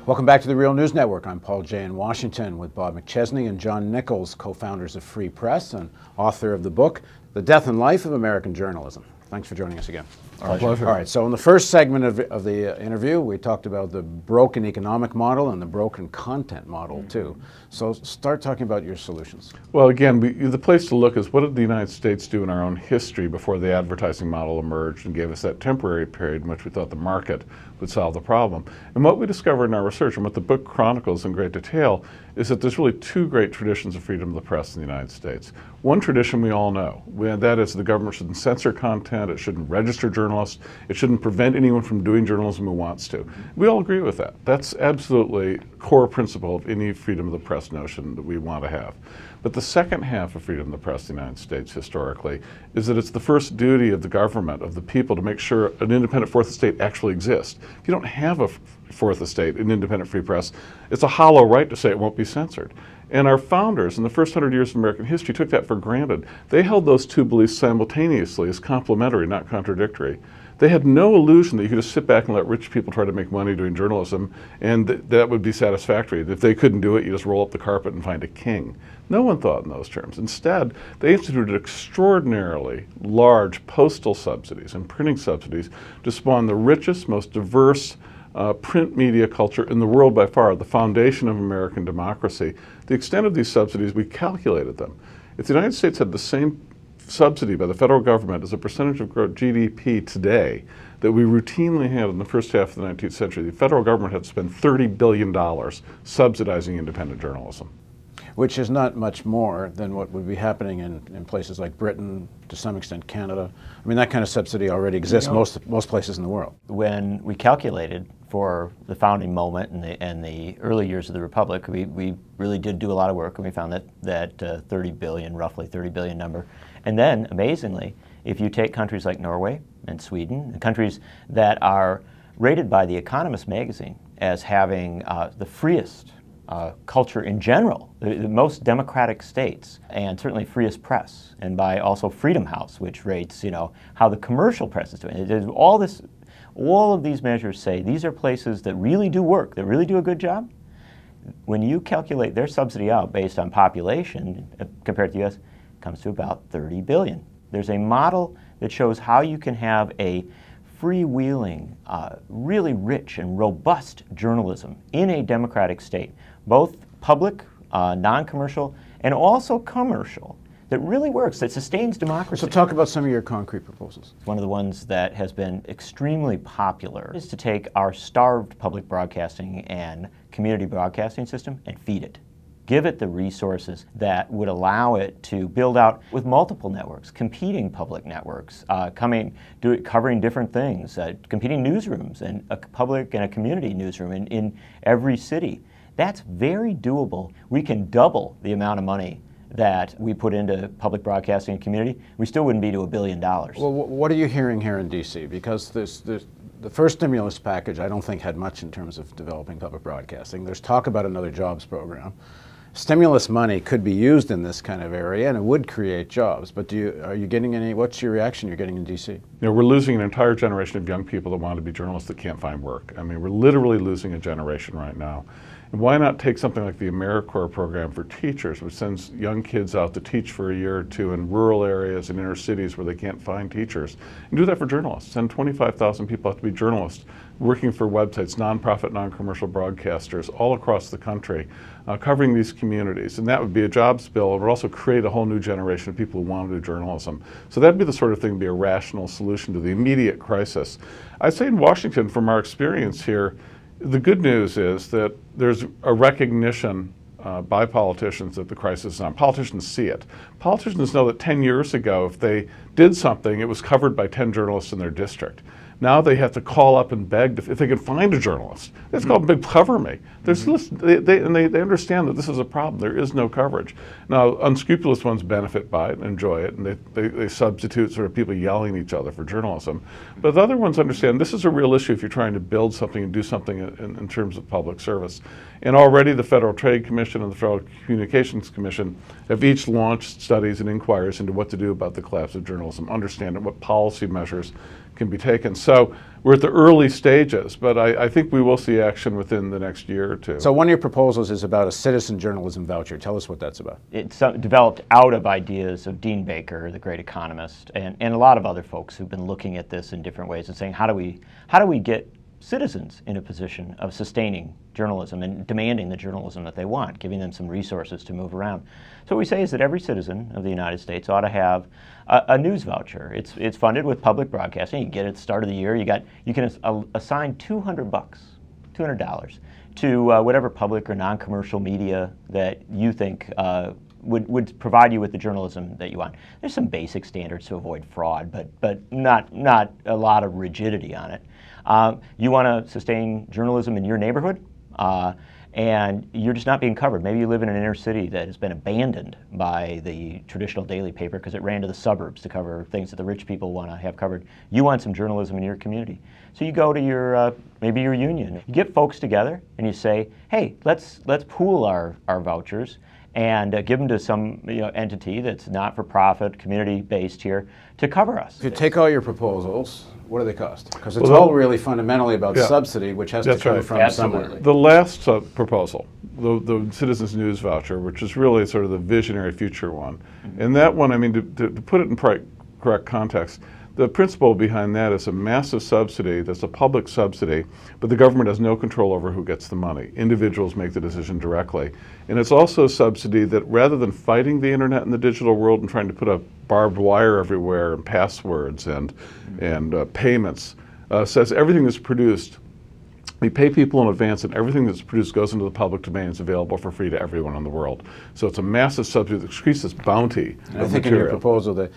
Welcome back to the Real News Network. I'm Paul Jay in Washington with Bob McChesney and John Nichols, co-founders of Free Press and author of the book, The Death and Life of American Journalism. Thanks for joining us again. Our pleasure. All right, so in the first segment of the interview, we talked about the broken economic model and the broken content model, too. So start talking about your solutions. Well, again, the place to look is what did the United States do in our own history before the advertising model emerged and gave us that temporary period in which we thought the market would solve the problem. And what we discovered in our research, and what the book chronicles in great detail, is that there's really two great traditions of freedom of the press in the United States. One tradition we all know, that is the government shouldn't censor content, it shouldn't register journalists, it shouldn't prevent anyone from doing journalism who wants to. We all agree with that. That's absolutely a core principle of any freedom of the press notion that we want to have. But the second half of freedom of the press in the United States historically is that it's the first duty of the government, of the people, to make sure an independent fourth estate actually exists. If you don't have a fourth estate, an independent free press, it's a hollow right to say it won't be censored. And our founders in the first 100 years of American history took that for granted. They held those two beliefs simultaneously as complementary, not contradictory. They had no illusion that you could just sit back and let rich people try to make money doing journalism and that would be satisfactory. If they couldn't do it, you just roll up the carpet and find a king. No one thought in those terms. Instead, they instituted extraordinarily large postal subsidies and printing subsidies to spawn the richest, most diverse print media culture in the world by far, the foundation of American democracy. The extent of these subsidies, we calculated them. If the United States had the same subsidy by the federal government as a percentage of GDP today that we routinely had in the first half of the 19th century, the federal government had to spend $30 billion subsidizing independent journalism. Which is not much more than what would be happening in places like Britain, to some extent Canada. I mean, that kind of subsidy already exists most places in the world. When we calculated for the founding moment and the early years of the Republic, we really did do a lot of work, and we found that 30 billion, roughly 30 billion number. And then, amazingly, if you take countries like Norway and Sweden, countries that are rated by The Economist magazine as having the freest culture in general, the most democratic states, and certainly freest press, and by also Freedom House, which rates, how the commercial press is doing. All of these measures say these are places that really do work, that really do a good job. When you calculate their subsidy out based on population compared to the U.S., it comes to about 30 billion. There's a model that shows how you can have a freewheeling, really rich and robust journalism in a democratic state, both public, non-commercial, and also commercial, that really works, that sustains democracy. So talk about some of your concrete proposals. One of the ones that has been extremely popular is to take our starved public broadcasting and community broadcasting system and feed it. Give it the resources that would allow it to build out with multiple networks, competing public networks, covering different things, competing newsrooms, and a public and a community newsroom in every city. That's very doable. We can double the amount of money that we put into public broadcasting and community. We still wouldn't be to $1 billion. Well, what are you hearing here in D.C.? Because the first stimulus package, I don't think, had much in terms of developing public broadcasting. There's talk about another jobs program. Stimulus money could be used in this kind of area, and it would create jobs. But are you getting any? What's your reaction you're getting in D.C.? We're losing an entire generation of young people that want to be journalists that can't find work. I mean, we're literally losing a generation right now. And why not take something like the AmeriCorps program for teachers, which sends young kids out to teach for a year or two in rural areas and inner cities where they can't find teachers, and do that for journalists. Send 25,000 people out to be journalists, working for websites, nonprofit, non-commercial broadcasters all across the country, covering these communities. And that would be a jobs bill. It would also create a whole new generation of people who want to do journalism. So that'd be the sort of thing to be a rational solution to the immediate crisis. I'd say in Washington, from our experience here, the good news is that there's a recognition by politicians that the crisis is on. Politicians see it. Politicians know that 10 years ago, if they did something, it was covered by 10 journalists in their district. Now they have to call up and beg if they can find a journalist. It's called big cover me. There's they understand that this is a problem. There is no coverage. Now, unscrupulous ones benefit by it and enjoy it, and they substitute sort of people yelling at each other for journalism. But the other ones understand this is a real issue if you're trying to build something and do something in terms of public service. And already the Federal Trade Commission and the Federal Communications Commission have each launched studies and inquiries into what to do about the collapse of journalism, understand what policy measures can be taken. So we're at the early stages, but I think we will see action within the next year or two. So one of your proposals is about a citizen journalism voucher. Tell us what that's about. It's developed out of ideas of Dean Baker, the great economist, and a lot of other folks who've been looking at this in different ways and saying, how do we get citizens in a position of sustaining journalism and demanding the journalism that they want, giving them some resources to move around. So what we say is that every citizen of the United States ought to have a news voucher. It's funded with public broadcasting. You get it at the start of the year. You can assign $200 to whatever public or non-commercial media that you think would provide you with the journalism that you want. There's some basic standards to avoid fraud, but not a lot of rigidity on it. You want to sustain journalism in your neighborhood, and you're just not being covered. Maybe you live in an inner city that has been abandoned by the traditional daily paper because it ran to the suburbs to cover things that the rich people want to have covered. You want some journalism in your community. So you go to your, maybe your union. You get folks together and you say, hey, let's pool our vouchers and give them to some entity that's not for profit, community-based here to cover us. If you take all your proposals, what do they cost? Because it's all really fundamentally about subsidy, which has to come from somewhere. The last proposal, the Citizens News Voucher, which is really sort of the visionary future one. And that one, I mean, to put it in correct context, the principle behind that is a massive subsidy that's a public subsidy, but the government has no control over who gets the money. Individuals make the decision directly. And it's also a subsidy that rather than fighting the internet and the digital world and trying to put a barbed wire everywhere and passwords and payments, says everything that's produced, we pay people in advance, and everything that's produced goes into the public domain. It's available for free to everyone in the world. So it's a massive subsidy that increases bounty of I think material. in your proposal that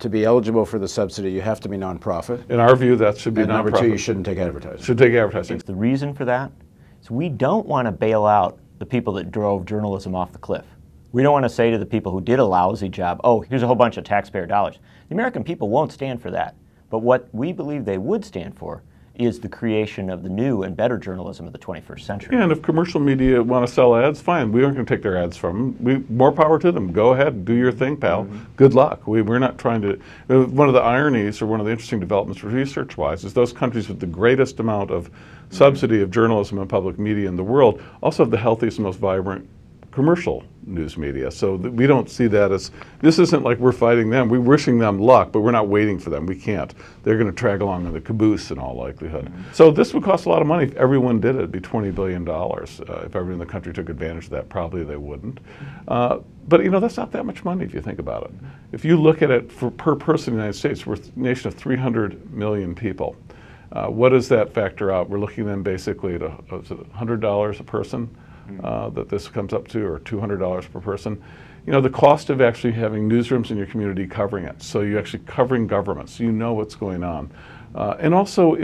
to be eligible for the subsidy, you have to be nonprofit. In our view, that should be and nonprofit. Number two, you shouldn't take advertising. Should take advertising. The reason for that is we don't want to bail out the people that drove journalism off the cliff. We don't want to say to the people who did a lousy job, oh, here's a whole bunch of taxpayer dollars. The American people won't stand for that. But what we believe they would stand for is the creation of the new and better journalism of the 21st century. Yeah, and if commercial media want to sell ads, fine. We aren't going to take their ads from them. More power to them. Go ahead, do your thing, pal. Good luck. We're not trying to. One of the ironies, or one of the interesting developments research-wise, is those countries with the greatest amount of subsidy of journalism and public media in the world also have the healthiest and most vibrant commercial news media. So we don't see that as, this isn't like we're fighting them. We're wishing them luck, but we're not waiting for them. We can't. They're going to drag along in the caboose in all likelihood. So this would cost a lot of money if everyone did it. It'd be $20 billion. If everyone in the country took advantage of that, probably they wouldn't. But that's not that much money if you think about it. If you look at it per person in the United States, we're a nation of 300 million people. What does that factor out? We're looking then basically at $100 a person that this comes up to, or $200 per person. The cost of actually having newsrooms in your community covering it. So you're actually covering government, so you know what's going on. And also,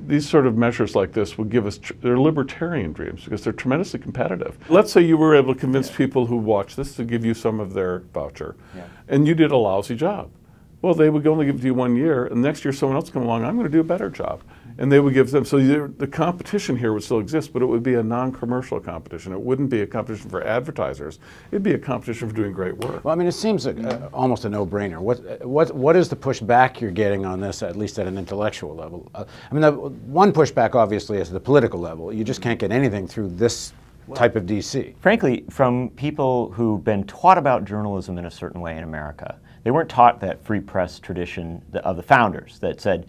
these sort of measures like this would give us, they're libertarian dreams because they're tremendously competitive. Let's say you were able to convince people who watch this to give you some of their voucher, and you did a lousy job. Well, they would only give it to you 1 year, and next year someone else would come along, I'm going to do a better job. And they would give them, so the competition here would still exist, but it would be a non-commercial competition. It wouldn't be a competition for advertisers. It'd be a competition for doing great work. Well, I mean, it seems almost a no-brainer. What is the pushback you're getting on this, at least at an intellectual level? I mean, the one pushback, obviously, is the political level. You just can't get anything through this type of DC. Frankly, from people who've been taught about journalism in a certain way in America, they weren't taught that free press tradition of the founders that said,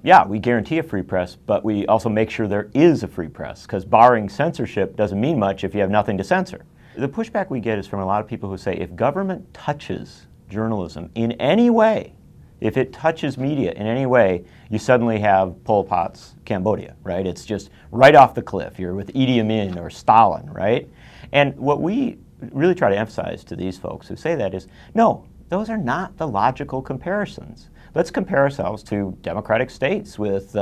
yeah, we guarantee a free press, but we also make sure there is a free press, because barring censorship doesn't mean much if you have nothing to censor. The pushback we get is from a lot of people who say if government touches journalism in any way, if it touches media in any way, you suddenly have Pol Pot's Cambodia, right? It's just right off the cliff. You're with Idi Amin or Stalin, right? And what we really try to emphasize to these folks who say that is, no, those are not the logical comparisons. Let's compare ourselves to democratic states with,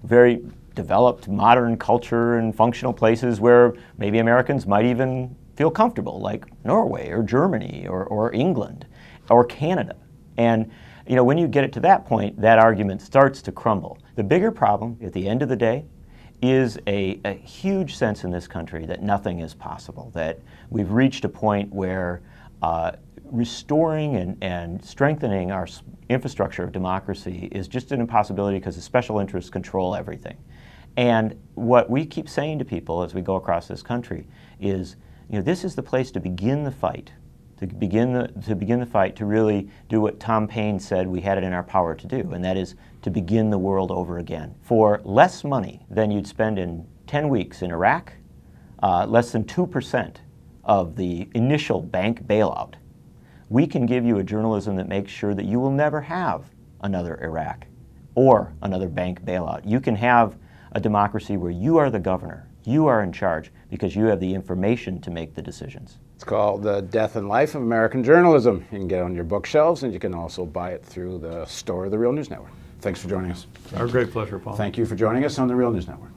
very developed modern culture and functional places where maybe Americans might even feel comfortable, like Norway or Germany or England or Canada. And when you get it to that point, that argument starts to crumble. The bigger problem at the end of the day is a huge sense in this country that nothing is possible, that we've reached a point where restoring and strengthening our infrastructure of democracy is just an impossibility because the special interests control everything. And what we keep saying to people as we go across this country is, this is the place to begin the fight, to begin the fight to really do what Tom Paine said we had it in our power to do, and that is to begin the world over again. For less money than you'd spend in 10 weeks in Iraq, less than 2% of the initial bank bailout, we can give you a journalism that makes sure that you will never have another Iraq or another bank bailout. You can have a democracy where you are the governor, you are in charge, because you have the information to make the decisions. It's called The Death and Life of American Journalism. You can get it on your bookshelves, and you can also buy it through the store of the Real News Network. Thanks for joining us. Our great pleasure, Paul. Thank you for joining us on the Real News Network.